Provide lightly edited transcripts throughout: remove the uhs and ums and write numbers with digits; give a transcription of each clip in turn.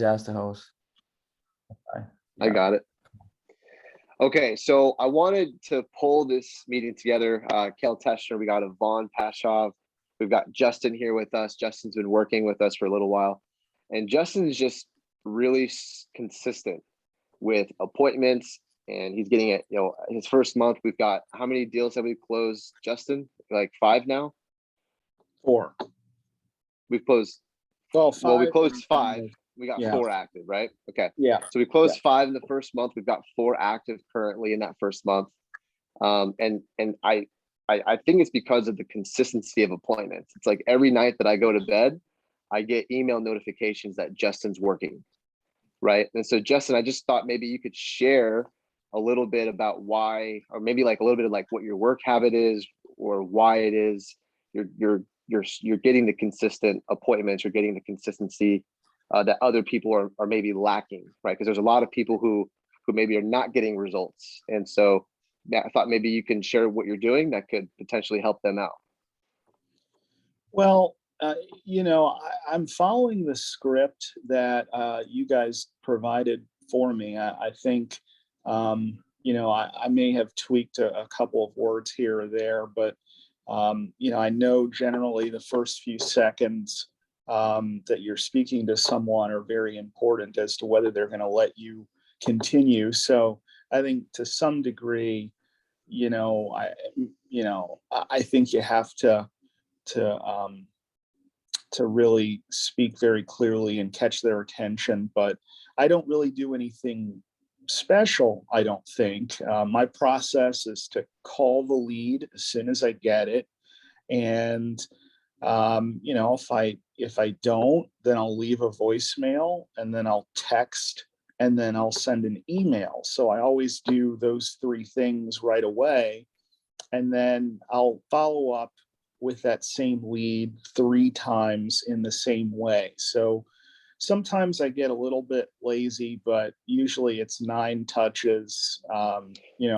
ask the host. Okay. I Yeah. got it. Okay, so I wanted to pull this meeting together. Cale Teschner, we got Yvonne Pashov. We've got Justin here with us. Justin's been working with us for a little while. And Justin is just really consistent with appointments, and he's getting it. You know, his first month, we've got, how many deals have we closed, Justin? Like 5 now? 4. We've closed, Well, well, we 5. closed 5. We got Yeah. 4 active, right? Okay. Yeah. So we closed 5 in the first month. We've got 4 active currently in that first month. And I think it's because of the consistency of appointments. It's like every night that I go to bed, I get email notifications that Justin's working, right? And so Justin, I just thought maybe you could share a little bit about why, or maybe like a little bit of like what your work habit is, or why it is you're getting the consistent appointments, you're getting the consistency that other people are maybe lacking, right? Because there's a lot of people who maybe are not getting results, and so yeah, I thought maybe you can share what you're doing that could potentially help them out. Well, I'm following the script that you guys provided for me. I think, I may have tweaked a couple of words here or there, but, I know generally the first few seconds that you're speaking to someone are very important as to whether they're going to let you continue. So I think to some degree, I think you have to really speak very clearly and catch their attention. But I don't really do anything special, I don't think. My process is to call the lead as soon as I get it. And, if I don't, then I'll leave a voicemail, and then I'll text, and then I'll send an email. So I always do those 3 things right away. And then I'll follow up with that same lead 3 times in the same way. So sometimes I get a little bit lazy, but usually it's 9 touches,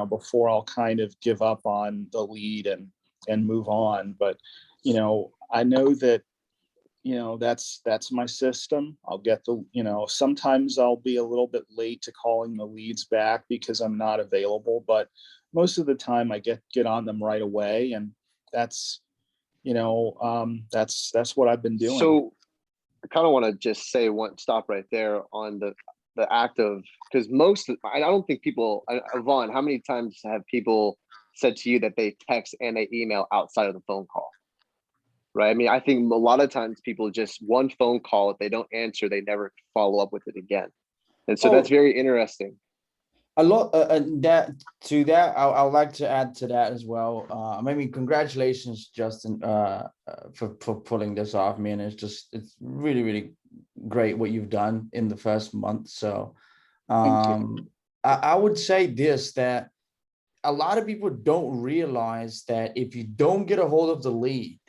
before I'll kind of give up on the lead and move on. But, I know that, that's my system. I'll get sometimes I'll be a little bit late to calling the leads back because I'm not available, but most of the time I get on them right away. And that's what I've been doing. So I kind of want to just say stop right there on the act of, because I don't think people, Yvonne, how many times have people said to you that they text and they email outside of the phone call? Right. I mean, I think a lot of times people just one phone call, if they don't answer, they never follow up with it again. And so that's very interesting. A lot that I would like to add to that as well. Congratulations, Justin, for pulling this off, man. It's really, really great what you've done in the first month. So I would say this, that a lot of people don't realize that if you don't get a hold of the lead,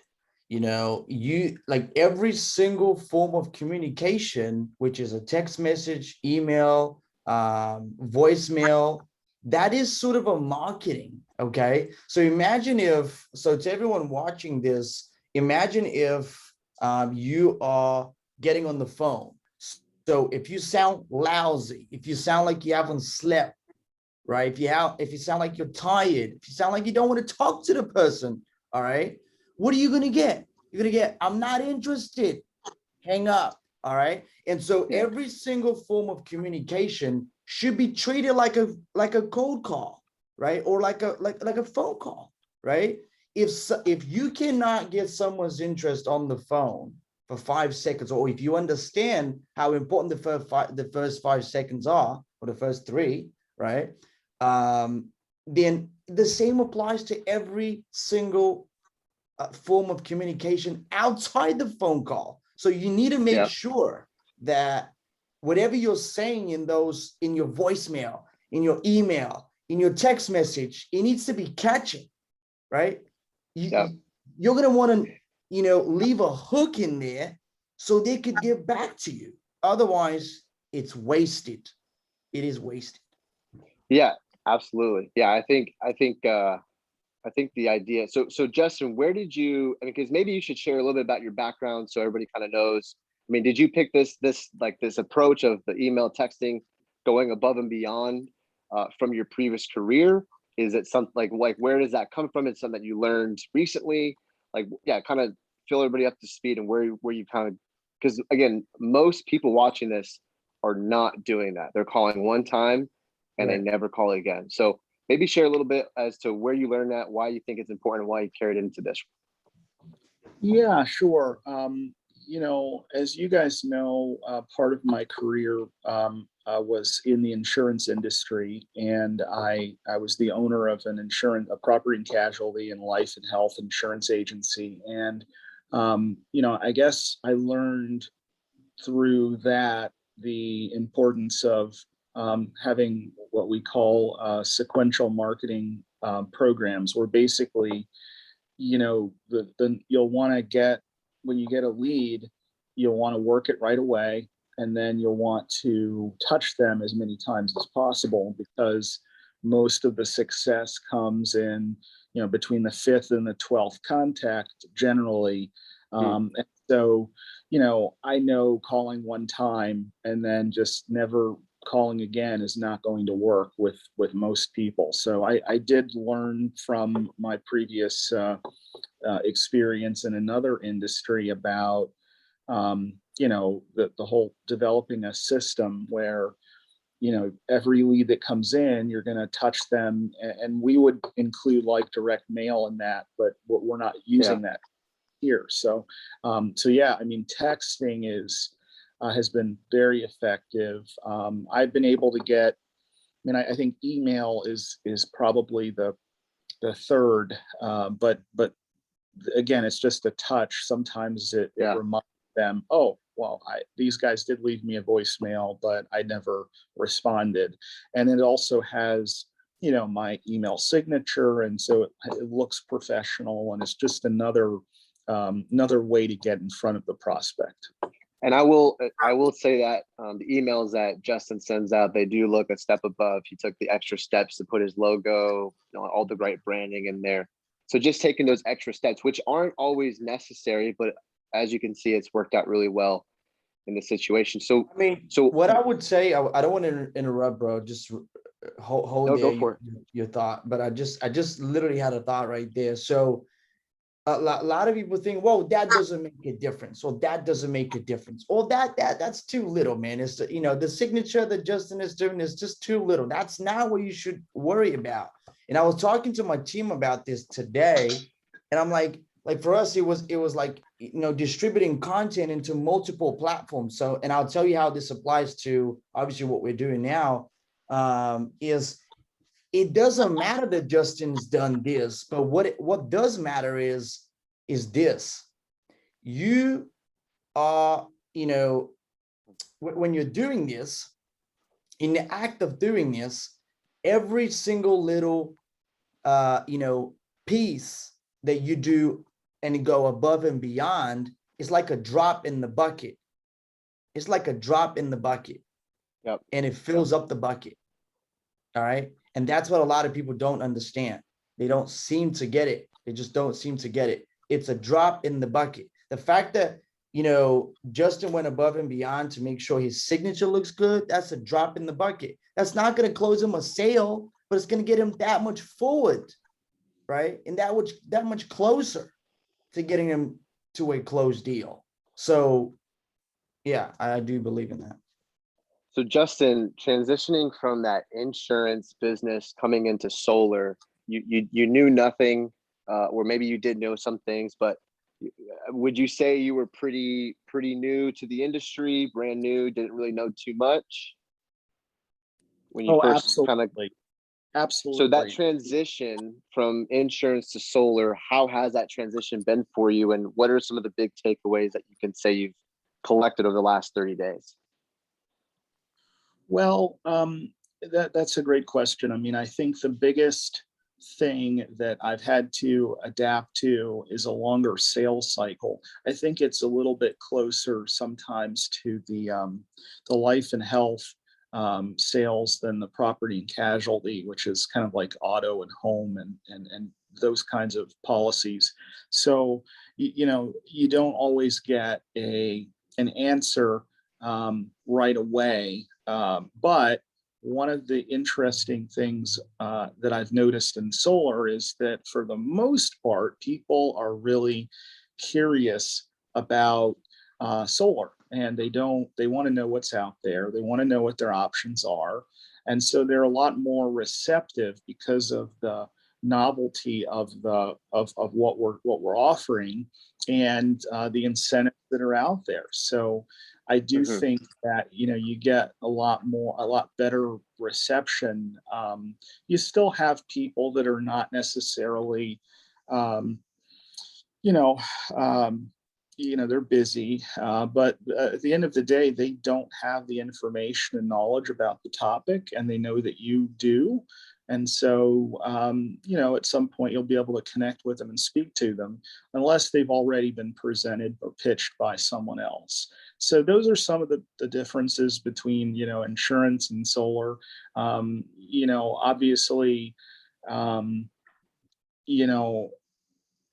you like every single form of communication, which is a text message, email, voicemail, that is sort of a marketing. Okay, so to everyone watching this, imagine if you are getting on the phone. So if you sound lousy, if you sound like you haven't slept, right, if you sound like you're tired, if you sound like you don't want to talk to the person, all right, what are you going to get? You're going to get, I'm not interested, hang up. All right. And so every single form of communication should be treated like a cold call, right? Or like a phone call, right? If you cannot get someone's interest on the phone for 5 seconds, or if you understand how important the first 5 seconds are, or the first 3, right? Then the same applies to every single form of communication outside the phone call. So you need to make sure that whatever you're saying in your voicemail, in your email, in your text message, it needs to be catching, right? You're going to want to, leave a hook in there so they could get back to you. Otherwise, it's wasted. It is wasted. Yeah, absolutely. Yeah, I think the idea. So Justin, where did you? I mean, because maybe you should share a little bit about your background so everybody kind of knows I mean, did you pick this approach of the email texting, going above and beyond from your previous career? Is it something like where does that come from? It's something that you learned recently? Like, yeah, kind of fill everybody up to speed and where you kind of, because again, most people watching this are not doing that. They're calling one time and they never call again. So maybe share a little bit as to where you learned that, why you think it's important, and why you carried it into this. Yeah, sure. As you guys know, part of my career was in the insurance industry, and I was the owner of a property and casualty and life and health insurance agency. And, I guess I learned through that the importance of having what we call sequential marketing programs, where basically, you'll want to get, when you get a lead, you'll want to work it right away, and then you'll want to touch them as many times as possible, because most of the success comes in, between the 5th and the 12th contact generally. And so, I know calling one time and then just never calling again is not going to work with most people. So I did learn from my previous experience in another industry about the whole developing a system where every lead that comes in, you're going to touch them, and we would include like direct mail in that, but we're not using that here. So yeah, I mean, texting has been very effective. I've been able to get, I think email is probably the third, but again, it's just a touch. Sometimes it reminds them, oh, well, these guys did leave me a voicemail, but I never responded. And it also has, my email signature, and so it looks professional, and it's just another way to get in front of the prospect. And I will say that the emails that Justin sends out, they do look a step above. He took the extra steps to put his logo, all the right branding in there. So just taking those extra steps, which aren't always necessary, but as you can see, it's worked out really well in this situation. So what I would say, I don't want to interrupt, bro. Just hold there your thought, but I just literally had a thought right there. So a lot of people think, whoa, that doesn't make a difference, or that doesn't make a difference, or that's too little, man. It's the signature that Justin is doing is just too little. That's not what you should worry about. And I was talking to my team about this today, and I'm like for us, it was like, distributing content into multiple platforms. So, and I'll tell you how this applies to obviously what we're doing now, is it doesn't matter that Justin's done this, but what does matter is this. You are, when you're doing this, in the act of doing this, every single little, piece that you do and go above and beyond is like a drop in the bucket. It's like a drop in the bucket. Yep. And it fills up the bucket. All right. And that's what a lot of people don't understand. They don't seem to get it. They just don't seem to get it. It's a drop in the bucket. The fact that, Justin went above and beyond to make sure his signature looks good, that's a drop in the bucket. That's not going to close him a sale, but it's going to get him that much forward, right? And that much closer to getting him to a closed deal. So, yeah, I do believe in that. So Justin, transitioning from that insurance business coming into solar, you knew nothing, or maybe you did know some things, but would you say you were pretty new to the industry, brand new, didn't really know too much when you first absolutely. Absolutely. So that transition from insurance to solar, how has that transition been for you, and what are some of the big takeaways that you can say you've collected over the last 30 days? Well, that's a great question. I mean, I think the biggest thing that I've had to adapt to is a longer sales cycle. I think it's a little bit closer sometimes to the life and health sales than the property and casualty, which is kind of like auto and home and those kinds of policies. So, you don't always get a an answer right away. But one of the interesting things that I've noticed in solar is that for the most part, people are really curious about solar, and they want to know what's out there. They want to know what their options are. And so they're a lot more receptive because of the novelty of what we're offering, and the incentives that are out there. So I do Mhm. think that, you get a lot better reception. You still have people that are not necessarily, um, you know, um, they're busy, but at the end of the day, they don't have the information and knowledge about the topic, and they know that you do. And so, at some point, you'll be able to connect with them and speak to them, unless they've already been presented or pitched by someone else. So those are some of the differences between, insurance and solar. Obviously, um, you know,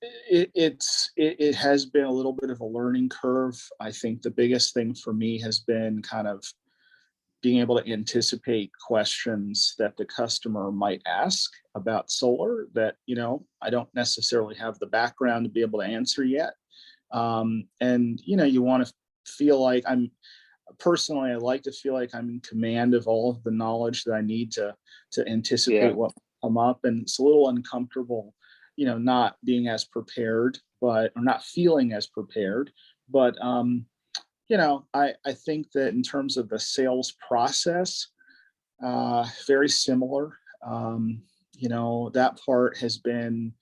it has been a little bit of a learning curve. I think the biggest thing for me has been kind of being able to anticipate questions that the customer might ask about solar that, I don't necessarily have the background to be able to answer yet. And you want to feel like I like to feel like I'm in command of all of the knowledge that I need to anticipate Yeah. what will come up. And it's a little uncomfortable, not being as prepared, or not feeling as prepared. But I think that in terms of the sales process, very similar. That part has been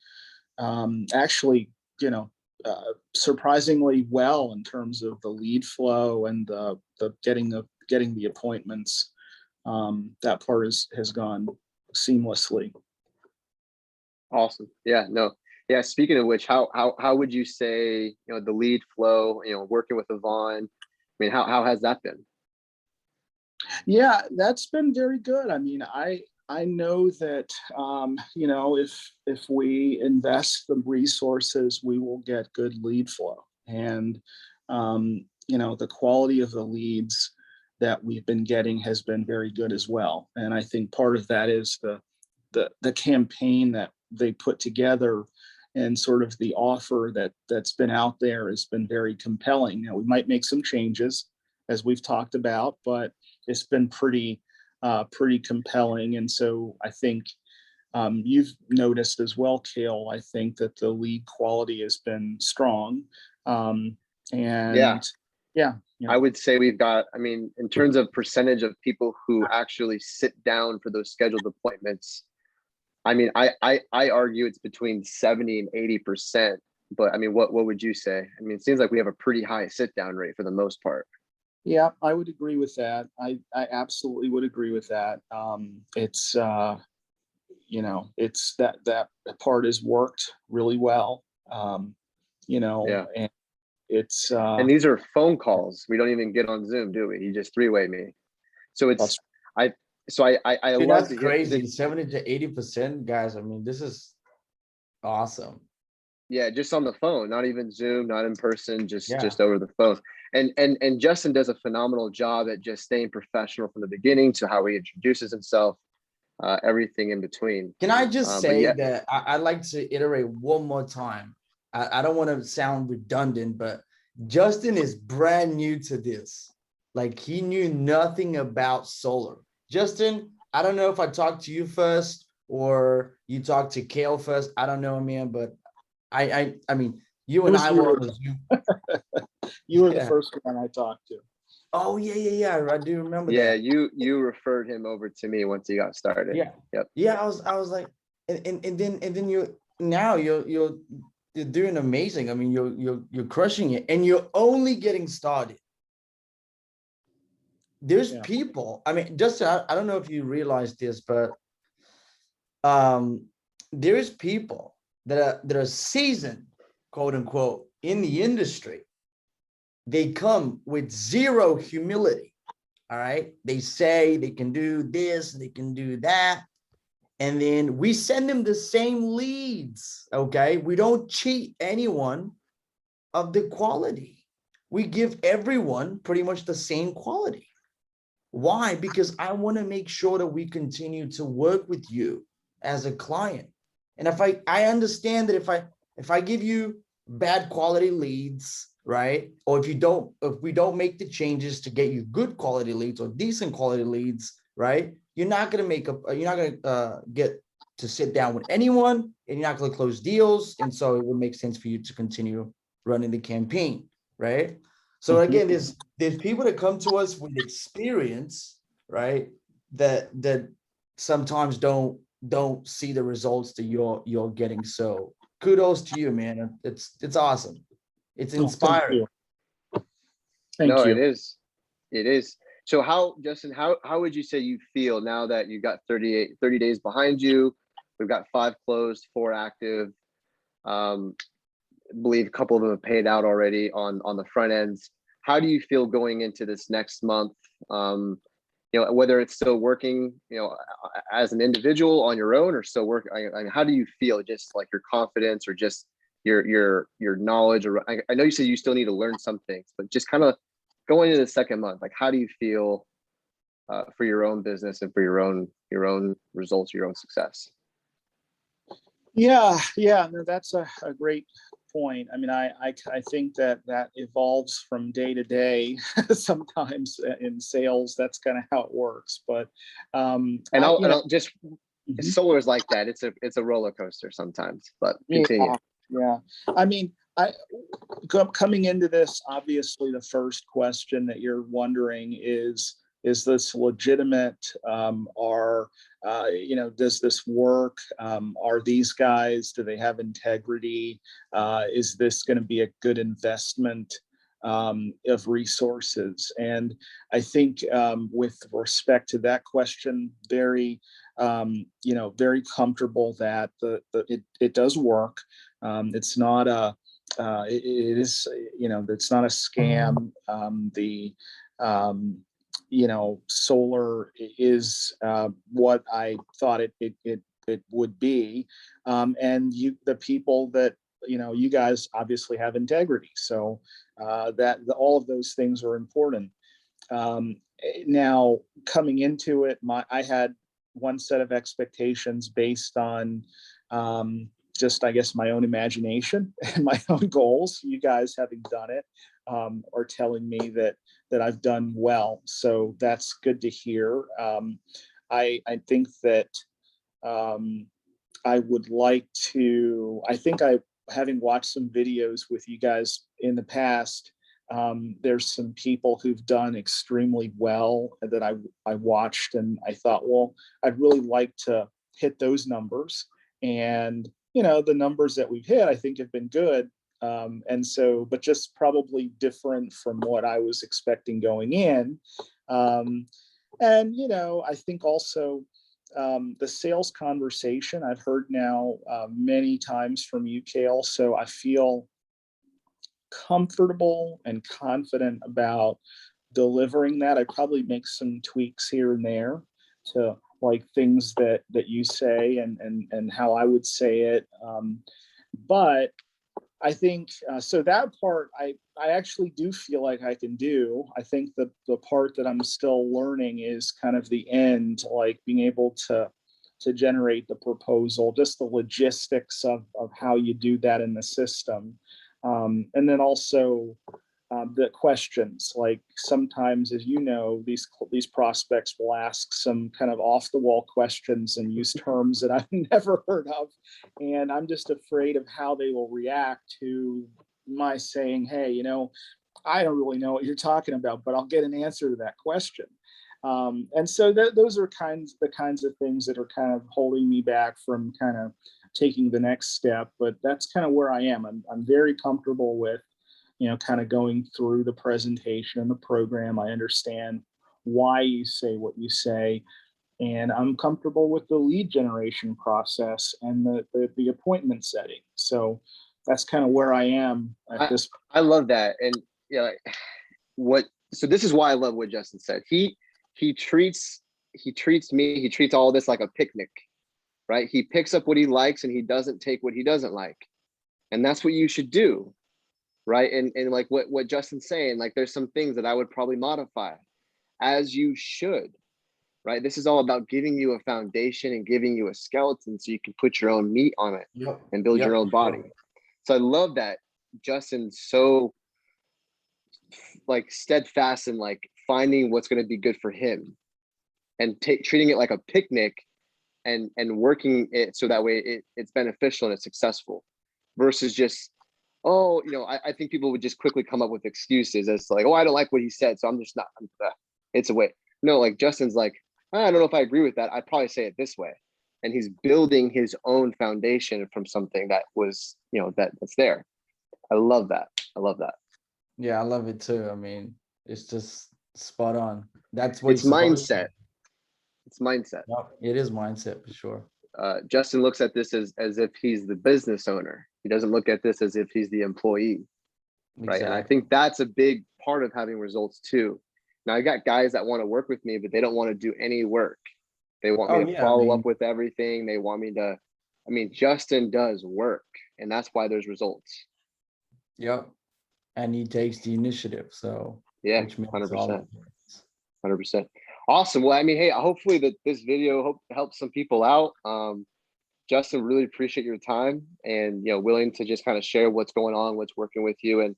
actually, surprisingly well in terms of the lead flow and the getting the appointments. That part has gone seamlessly. Awesome. Yeah, no. Yeah, speaking of which, how would you say, the lead flow, working with Yvonne? I mean, how has that been? Yeah, that's been very good. I mean, I know that if we invest the resources, we will get good lead flow, and the quality of the leads that we've been getting has been very good as well. And I think part of that is the campaign that they put together, and sort of the offer that's been out there has been very compelling. We might make some changes, as we've talked about, but it's been pretty compelling. And so I think you've noticed as well, Cale, I think that the lead quality has been strong. Yeah, And yeah, I would say we've got, I mean, in terms of percentage of people who actually sit down for those scheduled appointments, I mean, I argue it's between 70 and 80%. But I mean, what would you say? I mean, it seems like we have a pretty high sit down rate for the most part. yeah, I would agree with that. I absolutely would agree with that. It's that part has worked really well. Yeah. And it's And these are phone calls. We don't even get on Zoom, do we? You just three-way me. So that's I, I Dude, love that's to hear, crazy. 70 to 80%, guys. I mean, this is awesome. yeah, just on the phone, not even Zoom, not in person, just Yeah. just over the phone. And Justin does a phenomenal job at just staying professional from the beginning to how he introduces himself, everything in between. Can I just But say yeah, that I'd like to iterate one more time? I don't want to sound redundant, but Justin is brand new to this. Like he knew nothing about solar. Justin, I don't know if I talked to you first or you talked to Cale first. I don't know, man, but I mean, you it and was I you were were on the Zoom. you were the Yeah. first one I talked to. Oh, yeah. I do remember yeah, that. you referred him over to me once he got started. Yeah. Yep. Yeah, I was like, and then you're doing amazing. I mean, you're crushing it, and you're only getting started. There's Yeah. people. I mean, Justin, I don't know if you realize this, but um, there's people that are seasoned, quote unquote, in the industry. They come with zero humility. All right, they say they can do this, they can do that. And then we send them the same leads. Okay. We don't cheat anyone of the quality. we give everyone pretty much the same quality. Why? Because I want to make sure that we continue to work with you as a client. And if I understand that if I give you bad quality leads, right? Or if we don't make the changes to get you good quality leads or decent quality leads, right? You're not going to get to sit down with anyone, and you're not going to close deals. And so it would make sense for you to continue running the campaign, right? So again, there's people that come to us with experience, right? That sometimes don't see the results that you're getting. So kudos to you, man. It's awesome. It's Oh, thank inspiring. you. Thank No, you. it is. It is. So how, Justin, how would you say you feel now that you got 30 days behind you? We've got 5 closed, 4 active. I believe a couple of them have paid out already on the front ends. How do you feel going into this next month? You know, whether it's still working, you know, as an individual on your own or still working. I mean, how do you feel? Just like your confidence or just your knowledge? Or I know you said you still need to learn some things, but just kind of going into the second month, like how do you feel for your own business and for your own results, your own success? Yeah, no, that's a great point. I mean, I think that evolves from day to day. Sometimes in sales, that's kind of how it works. But I'll just mhm. solar is like that. It's a roller coaster sometimes. But continue. Yeah. I mean, coming into this, obviously, the first question that you're wondering is this legitimate? Does this work? Are these guys, do they have integrity? Is this going to be a good investment of resources? And I think with respect to that question, very comfortable that it does work. It's not it is, it's not a scam. Solar is what I thought it would be. And the people that, you guys obviously have integrity. So all of those things are important. Now coming into it, I had one set of expectations based on just, I guess, my own imagination and my own goals. You guys, having done it, are telling me that I've done well. So that's good to hear. I think that I would like to, having watched some videos with you guys in the past, there's some people who've done extremely well that I watched, and I thought, well, I'd really like to hit those numbers. And the numbers that we've hit, I think, have been good. But just probably different from what I was expecting going in. I think also the sales conversation I've heard now many times from you, Cale. So I feel comfortable and confident about delivering that. I probably make some tweaks here and there to like things that you say and how I would say it. But I think so that part I actually do feel like I can do. I think the part that I'm still learning is kind of the end, like being able to generate the proposal, just the logistics of how you do that in the system. And then also the questions, like sometimes, as you know, these prospects will ask some kind of off the wall questions and use terms that I've never heard of. And I'm just afraid of how they will react to my saying, hey, I don't really know what you're talking about, but I'll get an answer to that question. And so those are the kinds of things that are kind of holding me back from kind of taking the next step. But that's kind of where I am. I'm very comfortable with, kind of going through the presentation and the program. I understand why you say what you say, and I'm comfortable with the lead generation process and the appointment setting. So that's kind of where I am at this. I love that. And so this is why I love what Justin said. He treats me, he treats all this like a picnic, right? He picks up what he likes and he doesn't take what he doesn't like. And that's what you should do. right? And like what Justin's saying, like there's some things that I would probably modify, as you should, right? This is all about giving you a foundation and giving you a skeleton so you can put your own meat on it Yep. and build your own body. So I love that Justin's so like steadfast in like finding what's going to be good for him and treating it like a picnic and working it so that way it's beneficial and it's successful versus just, oh, you know, I think people would just quickly come up with excuses as like, oh, I don't like what he said, so I'm just not, it's a way. No, like Justin's like, I don't know if I agree with that. I'd probably say it this way. And he's building his own foundation from something that was, you know, that's there. I love that. I love that. Yeah, I love it too. I mean, it's just spot on. That's what It's you're supposed to mindset. do. It's mindset. Yep, it is mindset for sure. Justin looks at this as if he's the business owner. He doesn't look at this as if he's the employee, right? And I Exactly. think that's a big part of having results too. Now I got guys that want to work with me, but they don't want to do any work. They want me Oh to yeah, I follow mean, up with everything. They want me to, I mean, Justin does work, and that's why there's results. yep. And he takes the initiative, so Yeah, which makes all 100%. the difference. 100%. Awesome. Well, I mean, hey, hopefully that this video helps some people out. Justin, really appreciate your time and, you know, willing to just kind of share what's going on, what's working with you, and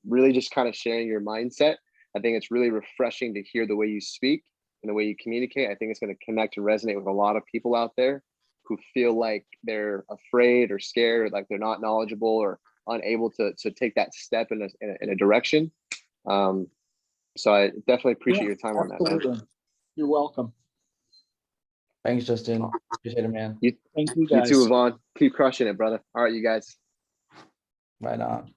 really just kind of sharing your mindset. I think it's really refreshing to hear the way you speak and the way you communicate. I think it's going to connect and resonate with a lot of people out there who feel like they're afraid or scared, or like they're not knowledgeable or unable to take that step in a direction. So I definitely appreciate your time on that, man. Absolutely. You're welcome. Thanks, Justin. Appreciate it, man. You Thank you you guys. too, Yvonne. Keep crushing it, brother. All right, you guys. Right on.